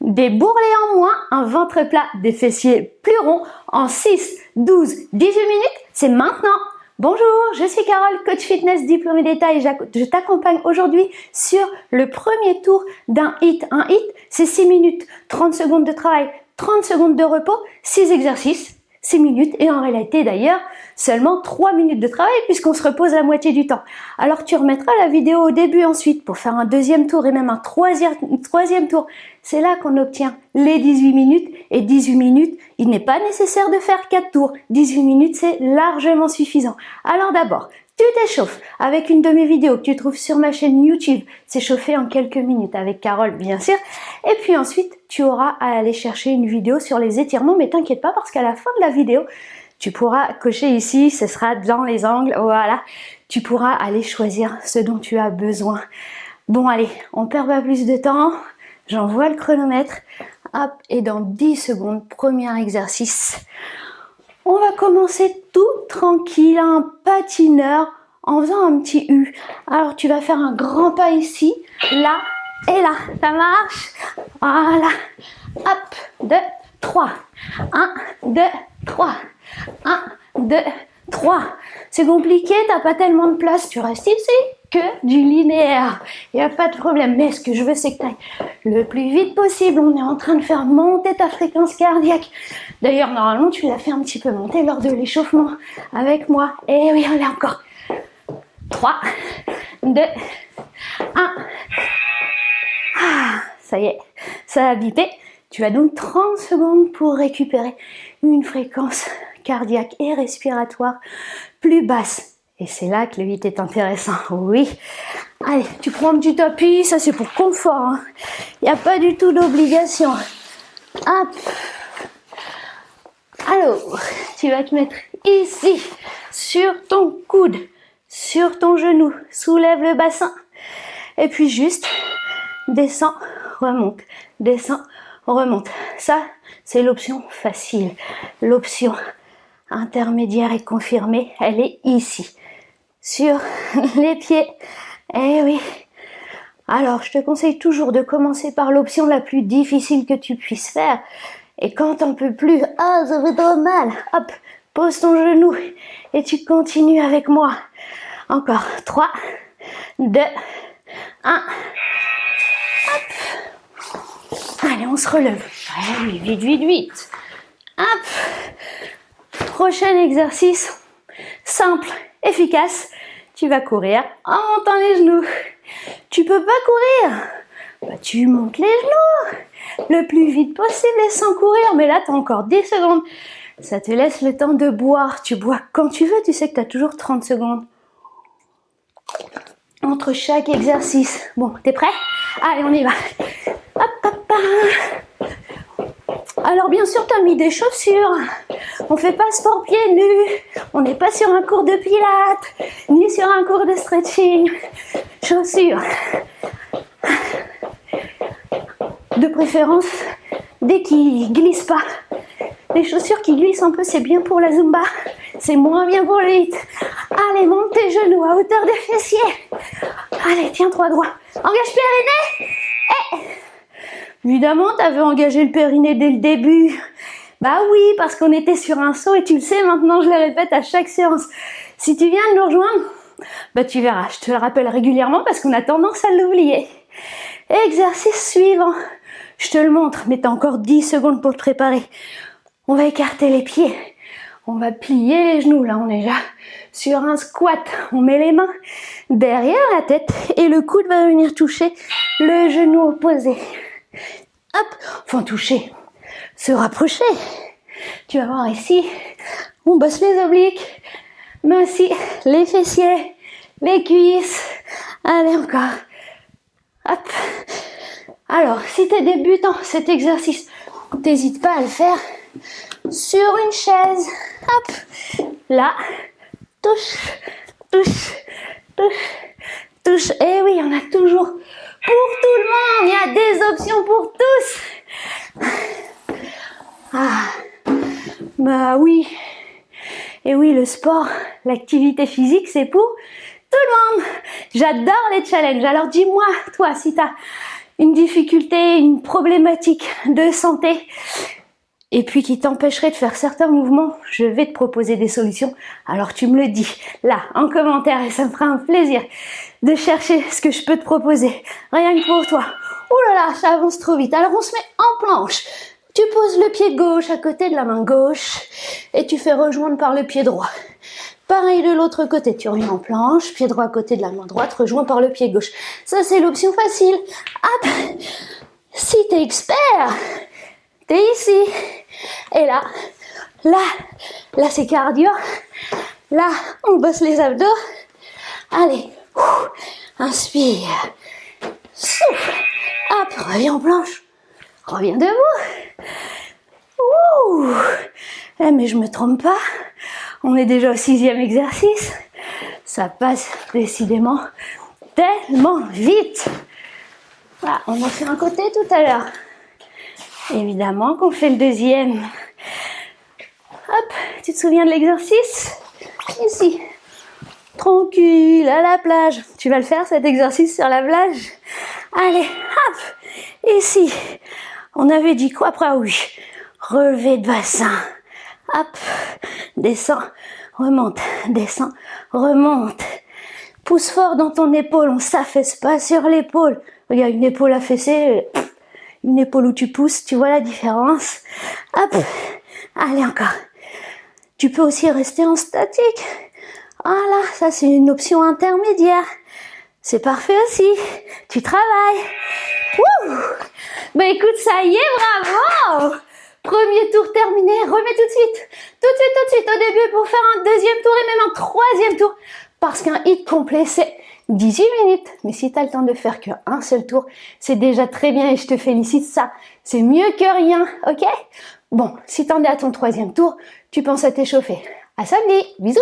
des bourrelets en moins, un ventre plat, des fessiers plus ronds en 6, 12, 18 minutes, c'est maintenant. Bonjour, je suis Carole, coach fitness diplômée d'État et je t'accompagne aujourd'hui sur le premier tour d'un HIIT. Un HIIT, c'est 6 minutes, 30 secondes de travail, 30 secondes de repos, 6 exercices, 6 minutes et en réalité d'ailleurs seulement 3 minutes de travail puisqu'on se repose la moitié du temps. Alors tu remettras la vidéo au début ensuite pour faire un deuxième tour et même un troisième tour. C'est là qu'on obtient les 18 minutes et 18 minutes, il n'est pas nécessaire de faire 4 tours. 18 minutes c'est largement suffisant. Alors d'abord, tu t'échauffes avec une de mes vidéos que tu trouves sur ma chaîne YouTube, s'échauffer en quelques minutes avec Carole bien sûr. Et puis ensuite, tu auras à aller chercher une vidéo sur les étirements, mais t'inquiète pas parce qu'à la fin de la vidéo, tu pourras cocher ici, ce sera dans les angles, voilà. Tu pourras aller choisir ce dont tu as besoin. Bon allez, on perd pas plus de temps, j'envoie le chronomètre, hop, et dans 10 secondes, premier exercice. On va commencer tout tranquille, un patineur, en faisant un petit U. Alors tu vas faire un grand pas ici, là et là. Ça marche? Voilà. Hop, 2, 3. 1, 2, 3. 1, 2, 3. C'est compliqué, t'as pas tellement de place, tu restes ici. Que du linéaire, il n'y a pas de problème, mais ce que je veux c'est que tu ailles le plus vite possible. On est en train de faire monter ta fréquence cardiaque. D'ailleurs normalement tu l'as fait un petit peu monter lors de l'échauffement avec moi. Et oui, allez encore. 3, 2, 1. Ah, ça y est, ça a bipé. Tu as donc 30 secondes pour récupérer une fréquence cardiaque et respiratoire plus basse. Et c'est là que le HIIT est intéressant, oui. Allez, tu prends un petit tapis, ça c'est pour confort. Hein. Il n'y a pas du tout d'obligation. Hop. Alors, tu vas te mettre ici, sur ton coude, sur ton genou. Soulève le bassin. Et puis juste, descends, remonte. Descends, remonte. Ça, c'est l'option facile. L'option intermédiaire et confirmée, elle est ici. Sur les pieds. Eh oui. Alors, je te conseille toujours de commencer par l'option la plus difficile que tu puisses faire. Et quand t'en peux plus, ah, ça fait trop mal. Hop, pose ton genou et tu continues avec moi. Encore. 3, 2, 1. Hop. Allez, on se relève. Eh oui, vite, vite, vite. Hop. Prochain exercice. Simple, efficace. Tu vas courir en montant les genoux. Tu peux pas courir, bah, tu montes les genoux le plus vite possible et sans courir. Mais là, tu as encore 10 secondes. Ça te laisse le temps de boire. Tu bois quand tu veux. Tu sais que tu as toujours 30 secondes entre chaque exercice. Bon, t'es prêt? Allez, on y va. Hop, hop, hop. Alors bien sûr, tu as mis des chaussures. On fait pas sport pieds nus. On n'est pas sur un cours de pilates, ni sur un cours de stretching. Chaussures. De préférence, des qui glissent pas. Les chaussures qui glissent un peu, c'est bien pour la Zumba. C'est moins bien pour le HIIT. Allez, monte tes genoux à hauteur des fessiers. Allez, tiens-toi droit. Engage périnée. Évidemment, tu avais engagé le périnée dès le début. Bah oui, parce qu'on était sur un saut et tu le sais, maintenant je le répète à chaque séance. Si tu viens de nous rejoindre, bah tu verras, je te le rappelle régulièrement parce qu'on a tendance à l'oublier. Exercice suivant. Je te le montre, mais tu as encore 10 secondes pour te préparer. On va écarter les pieds. On va plier les genoux. Là, on est déjà sur un squat. On met les mains derrière la tête et le coude va venir toucher le genou opposé. Hop, enfin toucher, se rapprocher. Tu vas voir ici, on bosse les obliques, mais aussi les fessiers, les cuisses. Allez, encore. Hop. Alors, si tu es débutant, cet exercice, n'hésite pas à le faire sur une chaise. Hop. Là, touche, touche, touche, touche. Et oui, on a toujours pour tout le monde. Il y a des options pour tous. Ah, bah oui. Et oui, le sport, l'activité physique, c'est pour tout le monde. J'adore les challenges. Alors dis-moi, toi, si tu as une difficulté, une problématique de santé, et puis qui t'empêcherait de faire certains mouvements, je vais te proposer des solutions. Alors tu me le dis là en commentaire et ça me fera un plaisir de chercher ce que je peux te proposer, rien que pour toi. Oh là là, ça avance trop vite. Alors on se met en planche. Tu poses le pied gauche à côté de la main gauche et tu fais rejoindre par le pied droit. Pareil de l'autre côté, tu reviens en planche, pied droit à côté de la main droite, rejoint par le pied gauche. Ça c'est l'option facile. Hop. Si t'es expert, t'es ici. Et là c'est cardio. Là, on bosse les abdos. Allez, inspire, souffle. Hop, reviens en planche. Reviens debout. Ouh. Eh, mais je me trompe pas. On est déjà au 6e exercice. Ça passe décidément tellement vite. Voilà, on a fait un côté tout à l'heure. Évidemment qu'on fait le deuxième. Hop, tu te souviens de l'exercice? Ici. Tranquille, à la plage. Tu vas le faire cet exercice sur la plage? Allez, hop. Ici. On avait dit quoi après? Ah oui. Relevé de bassin. Hop. Descends, remonte, descends, remonte. Pousse fort dans ton épaule, on s'affaisse pas sur l'épaule. Regarde, une épaule affaissée, une épaule où tu pousses, tu vois la différence? Hop. Allez, encore. Tu peux aussi rester en statique. Voilà, ça c'est une option intermédiaire. C'est parfait aussi. Tu travailles. Wouh! Bah écoute, ça y est, bravo! Premier tour terminé, remets tout de suite. Tout de suite au début pour faire un deuxième tour et même un troisième tour. Parce qu'un hit complet, c'est 18 minutes. Mais si tu as le temps de faire qu'un seul tour, c'est déjà très bien et je te félicite. Ça, c'est mieux que rien, ok? Bon, si t'en es à ton troisième tour, tu penses à t'échauffer. À samedi, bisous!